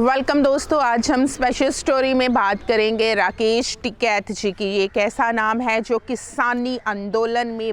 Welcome दोस्तों, आज हम स्पेशल स्टोरी में बात करेंगे राकेश टिकैत जी की। ये एक ऐसा नाम है जो किसानी आंदोलन में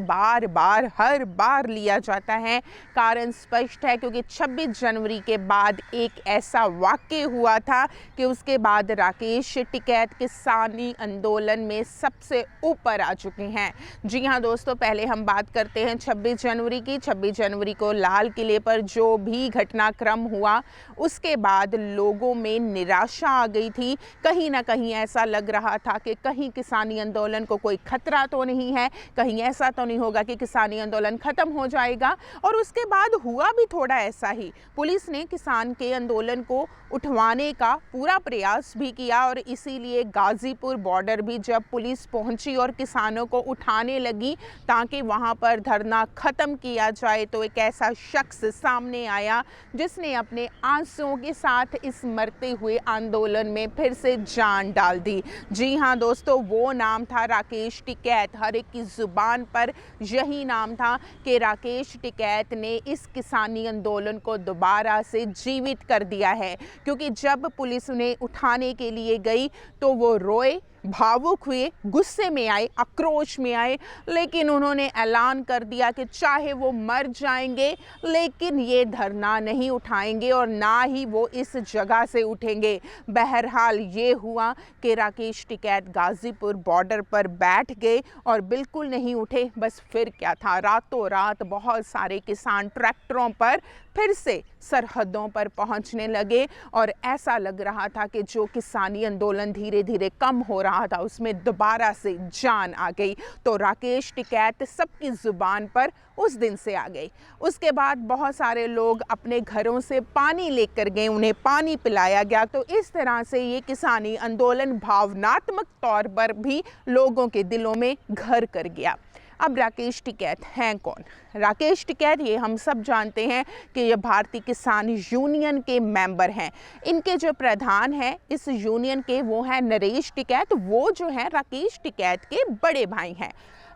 हर बार लिया जाता है। कारण स्पष्ट है क्योंकि 26 जनवरी के बाद एक ऐसा वाक़या हुआ था कि उसके बाद राकेश टिकैत किसानी आंदोलन में सबसे ऊपर आ चुके हैं। जी हाँ दोस्तों, पहले हम बात करते हैं 26 जनवरी की। 26 जनवरी को लाल किले पर जो भी घटनाक्रम हुआ उसके बाद लोगों में निराशा आ गई थी। कहीं ना कहीं ऐसा लग रहा था कि कहीं किसानी आंदोलन को कोई खतरा तो नहीं है, कहीं ऐसा तो नहीं होगा कि किसानी आंदोलन खत्म हो जाएगा। और उसके बाद हुआ भी थोड़ा ऐसा ही। पुलिस ने किसान के आंदोलन को उठवाने का पूरा प्रयास भी किया और इसीलिए गाजीपुर बॉर्डर भी जब पुलिस पहुंची और किसानों को उठाने लगी ताकि वहां पर धरना खत्म किया जाए, तो एक ऐसा शख्स सामने आया जिसने अपने आंसुओं के साथ इस मरते हुए आंदोलन में फिर से जान डाल दी। जी हाँ दोस्तों, वो नाम था राकेश टिकैत। हर एक की जुबान पर यही नाम था कि राकेश टिकैत ने इस किसानी आंदोलन को दोबारा से जीवित कर दिया है। क्योंकि जब पुलिस उन्हें उठाने के लिए गई तो वो रोए, भावुक हुए, गुस्से में आए, आक्रोश में आए, लेकिन उन्होंने ऐलान कर दिया कि चाहे वो मर जाएंगे लेकिन ये धरना नहीं उठाएंगे और ना ही वो इस जगह से उठेंगे। बहरहाल ये हुआ कि राकेश टिकैत गाजीपुर बॉर्डर पर बैठ गए और बिल्कुल नहीं उठे। बस फिर क्या था, रातों रात बहुत सारे किसान ट्रैक्टरों पर फिर से सरहदों पर पहुंचने लगे और ऐसा लग रहा था कि जो किसानी आंदोलन धीरे धीरे कम हो रहा था उसमें दोबारा से जान आ गई। तो राकेश टिकैत सबकी जुबान पर उस दिन से आ गई। उसके बाद बहुत सारे लोग अपने घरों से पानी लेकर गए, उन्हें पानी पिलाया गया। तो इस तरह से ये किसानी आंदोलन भावनात्मक तौर पर भी लोगों के दिलों में घर कर गया। अब राकेश टिकैत हैं कौन? राकेश टिकैत, ये हम सब जानते हैं कि ये भारतीय किसान यूनियन के मेंबर हैं। इनके जो प्रधान हैं इस यूनियन के, वो हैं नरेश टिकैत। वो जो हैं राकेश टिकैत के बड़े भाई हैं।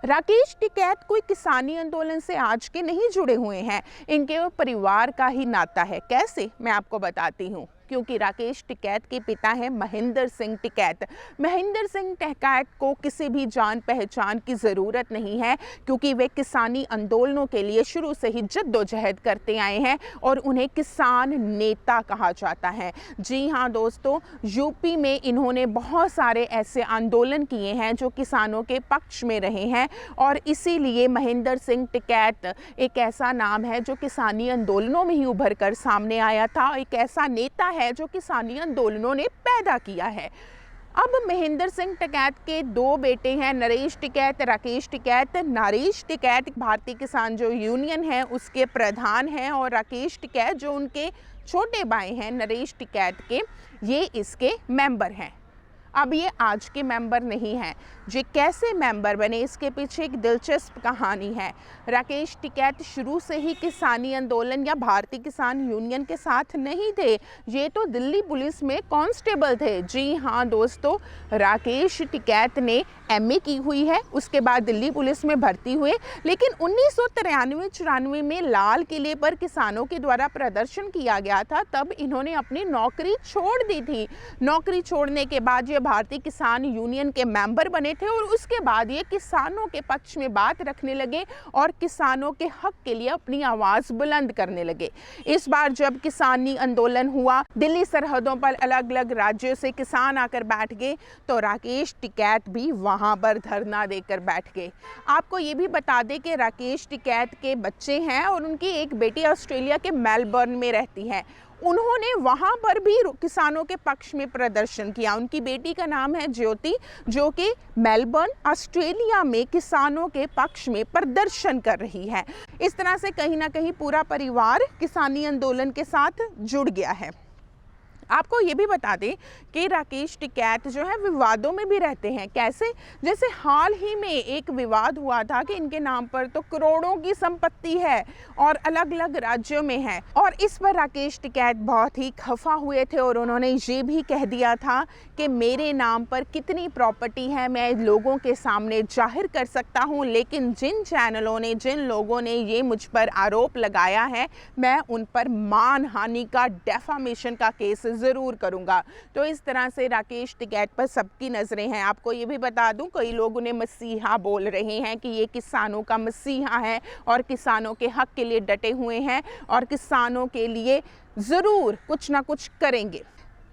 राकेश टिकैत कोई किसानी आंदोलन से आज के नहीं जुड़े हुए हैं, इनके वो परिवार का ही नाता है। कैसे, मैं आपको बताती हूँ। क्योंकि राकेश टिकैत के पिता हैं महेंद्र सिंह टिकैत। महेंद्र सिंह टिकैत को किसी भी जान पहचान की ज़रूरत नहीं है क्योंकि वे किसानी आंदोलनों के लिए शुरू से ही जद्दोजहद करते आए हैं और उन्हें किसान नेता कहा जाता है। जी हाँ दोस्तों, यूपी में इन्होंने बहुत सारे ऐसे आंदोलन किए हैं जो किसानों के पक्ष में रहे हैं और इसीलिए महेंद्र सिंह टिकैत एक ऐसा नाम है जो किसानी आंदोलनों में ही उभर कर सामने आया था। एक ऐसा नेता है जो किसानी आंदोलनों ने पैदा किया है। अब महेंद्र सिंह टिकैत के दो बेटे हैं, नरेश टिकैत, राकेश टिकैत। नरेश टिकैत भारतीय किसान जो यूनियन है उसके प्रधान हैं और राकेश टिकैत जो उनके छोटे भाई हैं नरेश टिकैत के, ये इसके मेंबर हैं। अब ये आज के मेंबर नहीं हैं। ये कैसे मेंबर बने, इसके पीछे एक दिलचस्प कहानी है। राकेश टिकैत शुरू से ही किसानी आंदोलन या भारतीय किसान यूनियन के साथ नहीं थे। ये तो दिल्ली पुलिस में कांस्टेबल थे। जी हाँ दोस्तों, राकेश टिकैत ने एमए की हुई है, उसके बाद दिल्ली पुलिस में भर्ती हुए, लेकिन 1993-94 में लाल किले पर किसानों के द्वारा प्रदर्शन किया गया था, तब इन्होंने अपनी नौकरी छोड़ दी थी। नौकरी छोड़ने के बाद ये भारतीय किसान यूनियन के मेंबर बने थे और उसके बाद ये किसानों के पक्ष में बात रखने लगे और किसानों के हक के लिए अपनी आवाज़ बुलंद करने लगे। इस बार जब किसानी आंदोलन हुआ, दिल्ली सरहदों पर अलग अलग राज्यों से किसान आकर बैठ गए, तो राकेश टिकैत भी वहां पर धरना देकर बैठ गए। आपको ये भी बता दें कि राकेश टिकैत के बच्चे हैं और उनकी एक बेटी ऑस्ट्रेलिया के मेलबर्न में रहती है। उन्होंने वहाँ पर भी किसानों के पक्ष में प्रदर्शन किया। उनकी बेटी का नाम है ज्योति, जो कि मेलबर्न ऑस्ट्रेलिया में किसानों के पक्ष में प्रदर्शन कर रही है। इस तरह से कहीं ना कहीं पूरा परिवार किसानी आंदोलन के साथ जुड़ गया है। आपको ये भी बता दें कि राकेश टिकैत जो है विवादों में भी रहते हैं। कैसे? जैसे हाल ही में एक विवाद हुआ था कि इनके नाम पर तो करोड़ों की संपत्ति है और अलग अलग राज्यों में है, और इस पर राकेश टिकैत बहुत ही खफा हुए थे और उन्होंने ये भी कह दिया था कि मेरे नाम पर कितनी प्रॉपर्टी है मैं लोगों के सामने जाहिर कर सकता हूँ, लेकिन जिन चैनलों ने, जिन लोगों ने ये मुझ पर आरोप लगाया है, मैं उन पर मानहानि का, डेफामेशन का केसेस ज़रूर करूँगा। तो इस तरह से राकेश टिकैत पर सबकी नज़रें हैं। आपको ये भी बता दूं, कई लोग उन्हें मसीहा बोल रहे हैं कि ये किसानों का मसीहा है और किसानों के हक के लिए डटे हुए हैं और किसानों के लिए ज़रूर कुछ ना कुछ करेंगे।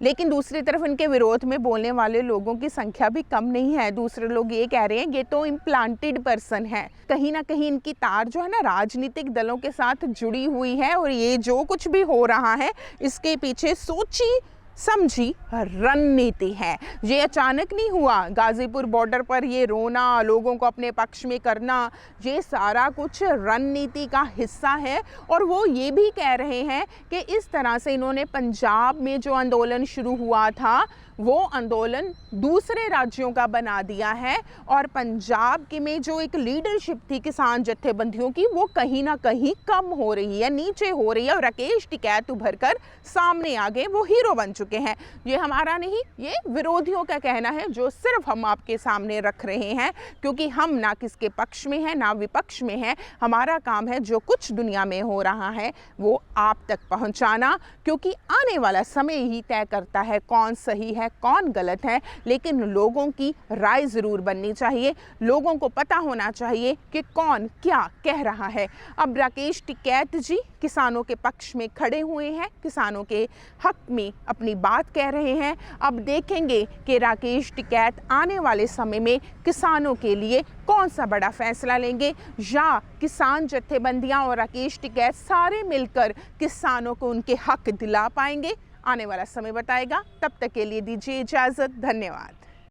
लेकिन दूसरी तरफ इनके विरोध में बोलने वाले लोगों की संख्या भी कम नहीं है। दूसरे लोग ये कह रहे हैं ये तो इम्प्लांटेड पर्सन है, कहीं ना कहीं इनकी तार जो है ना राजनीतिक दलों के साथ जुड़ी हुई है और ये जो कुछ भी हो रहा है इसके पीछे सोची समझी रणनीति है। ये अचानक नहीं हुआ। गाजीपुर बॉर्डर पर ये रोना, लोगों को अपने पक्ष में करना, ये सारा कुछ रणनीति का हिस्सा है। और वो ये भी कह रहे हैं कि इस तरह से इन्होंने पंजाब में जो आंदोलन शुरू हुआ था वो आंदोलन दूसरे राज्यों का बना दिया है और पंजाब के में जो एक लीडरशिप थी किसान जत्थेबंदियों की वो कहीं ना कहीं कम हो रही है, नीचे हो रही है। और राकेश टिकैत उभर कर सामने आ गए, वो हीरो बन चुके हैं। ये हमारा नहीं, ये विरोधियों का कहना है जो सिर्फ हम आपके सामने रख रहे हैं, क्योंकि हम ना किसके पक्ष में हैं ना विपक्ष में हैं। हमारा काम है जो कुछ दुनिया में हो रहा है वो आप तक पहुंचाना, क्योंकि आने वाला समय ही तय करता है कौन सही है कौन गलत है। लेकिन लोगों की राय ज़रूर बननी चाहिए, लोगों को पता होना चाहिए कि कौन क्या कह रहा है। अब राकेश टिकैत जी किसानों के पक्ष में खड़े हुए हैं, किसानों के हक में अपनी बात कह रहे हैं। अब देखेंगे कि राकेश टिकैत आने वाले समय में किसानों के लिए कौन सा बड़ा फैसला लेंगे, या किसान जत्थेबंदियां और राकेश टिकैत सारे मिलकर किसानों को उनके हक दिला पाएंगे। आने वाला समय बताएगा। तब तक के लिए दीजिए इजाज़त। धन्यवाद।